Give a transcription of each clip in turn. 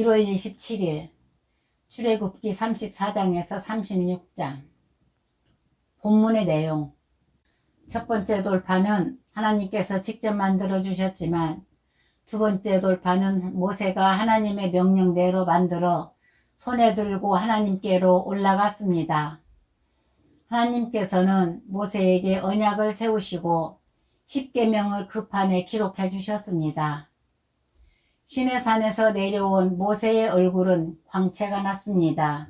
1월 27일 출애굽기 34장에서 36장. 본문의 내용. 첫 번째 돌판은 하나님께서 직접 만들어 주셨지만 두 번째 돌판은 모세가 하나님의 명령대로 만들어 손에 들고 하나님께로 올라갔습니다. 하나님께서는 모세에게 언약을 세우시고 십계명을 그 판에 기록해 주셨습니다. 시내산에서 내려온 모세의 얼굴은 광채가 났습니다.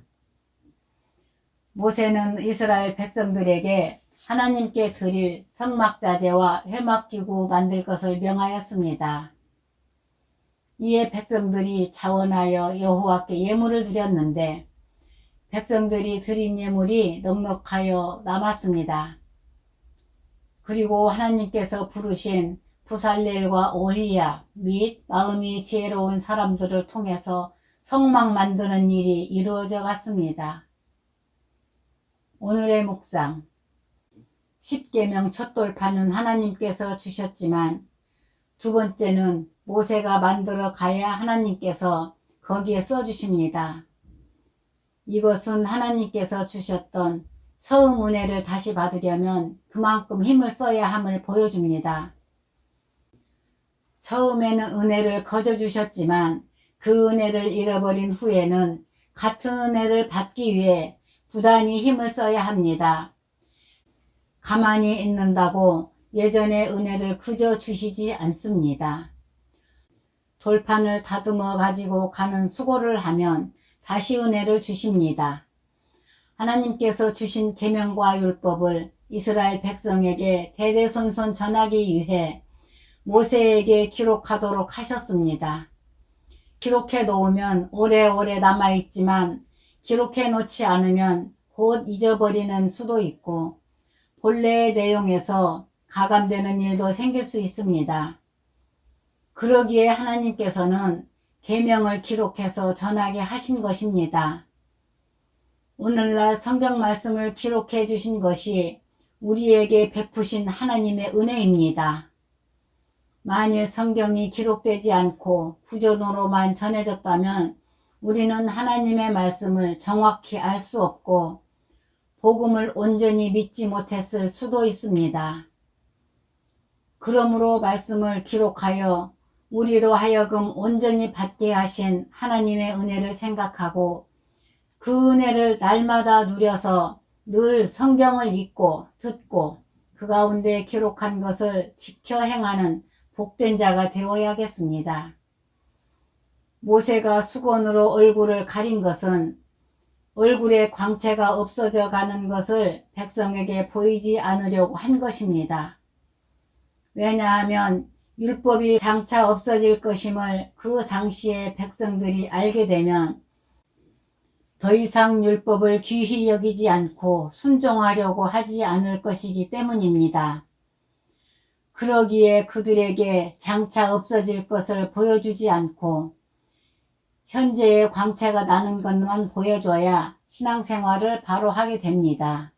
모세는 이스라엘 백성들에게 하나님께 드릴 성막자재와 회막기구 만들 것을 명하였습니다. 이에 백성들이 자원하여 여호와께 예물을 드렸는데 백성들이 드린 예물이 넉넉하여 남았습니다. 그리고 하나님께서 부르신 부살렐과 오히야 및 마음이 지혜로운 사람들을 통해서 성막 만드는 일이 이루어져 갔습니다. 오늘의 묵상. 십계명 첫 돌판은 하나님께서 주셨지만 두 번째는 모세가 만들어 가야 하나님께서 거기에 써주십니다. 이것은 하나님께서 주셨던 처음 은혜를 다시 받으려면 그만큼 힘을 써야 함을 보여줍니다. 처음에는 은혜를 거저 주셨지만 그 은혜를 잃어버린 후에는 같은 은혜를 받기 위해 부단히 힘을 써야 합니다. 가만히 있는다고 예전의 은혜를 그저 주시지 않습니다. 돌판을 다듬어 가지고 가는 수고를 하면 다시 은혜를 주십니다. 하나님께서 주신 계명과 율법을 이스라엘 백성에게 대대손손 전하기 위해 모세에게 기록하도록 하셨습니다. 기록해 놓으면 오래오래 남아있지만 기록해 놓지 않으면 곧 잊어버리는 수도 있고 본래의 내용에서 가감되는 일도 생길 수 있습니다. 그러기에 하나님께서는 계명을 기록해서 전하게 하신 것입니다. 오늘날 성경 말씀을 기록해 주신 것이 우리에게 베푸신 하나님의 은혜입니다. 만일 성경이 기록되지 않고 구전으로만 전해졌다면 우리는 하나님의 말씀을 정확히 알 수 없고 복음을 온전히 믿지 못했을 수도 있습니다. 그러므로 말씀을 기록하여 우리로 하여금 온전히 받게 하신 하나님의 은혜를 생각하고 그 은혜를 날마다 누려서 늘 성경을 읽고 듣고 그 가운데 기록한 것을 지켜 행하는 복된 자가 되어야겠습니다. 모세가 수건으로 얼굴을 가린 것은 얼굴에 광채가 없어져 가는 것을 백성에게 보이지 않으려고 한 것입니다. 왜냐하면 율법이 장차 없어질 것임을 그 당시에 백성들이 알게 되면 더 이상 율법을 귀히 여기지 않고 순종하려고 하지 않을 것이기 때문입니다. 그러기에 그들에게 장차 없어질 것을 보여주지 않고 현재의 광채가 나는 것만 보여줘야 신앙생활을 바로 하게 됩니다.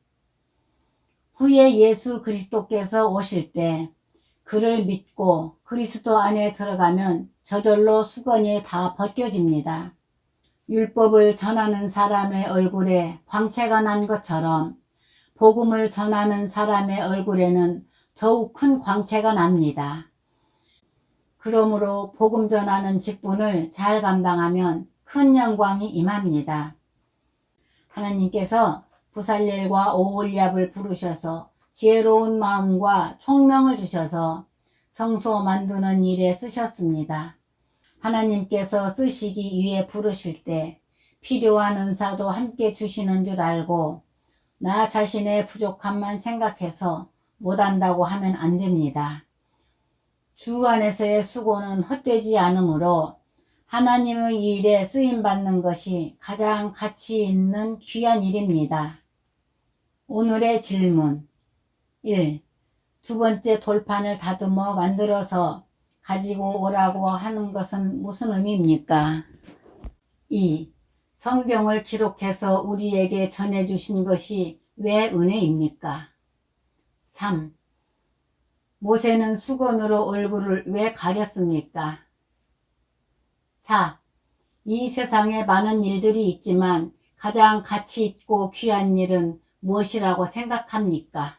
후에 예수 그리스도께서 오실 때 그를 믿고 그리스도 안에 들어가면 저절로 수건이 다 벗겨집니다. 율법을 전하는 사람의 얼굴에 광채가 난 것처럼 복음을 전하는 사람의 얼굴에는 더욱 큰 광채가 납니다. 그러므로 복음 전하는 직분을 잘 감당하면 큰 영광이 임합니다. 하나님께서 부살렐과 오홀리압을 부르셔서 지혜로운 마음과 총명을 주셔서 성소 만드는 일에 쓰셨습니다. 하나님께서 쓰시기 위해 부르실 때 필요한 은사도 함께 주시는 줄 알고 나 자신의 부족함만 생각해서 못한다고 하면 안 됩니다. 주 안에서의 수고는 헛되지 않으므로 하나님의 일에 쓰임받는 것이 가장 가치 있는 귀한 일입니다. 오늘의 질문. 1. 두 번째 돌판을 다듬어 만들어서 가지고 오라고 하는 것은 무슨 의미입니까? 2. 성경을 기록해서 우리에게 전해주신 것이 왜 은혜입니까? 3. 모세는 수건으로 얼굴을 왜 가렸습니까? 4. 이 세상에 많은 일들이 있지만 가장 가치 있고 귀한 일은 무엇이라고 생각합니까?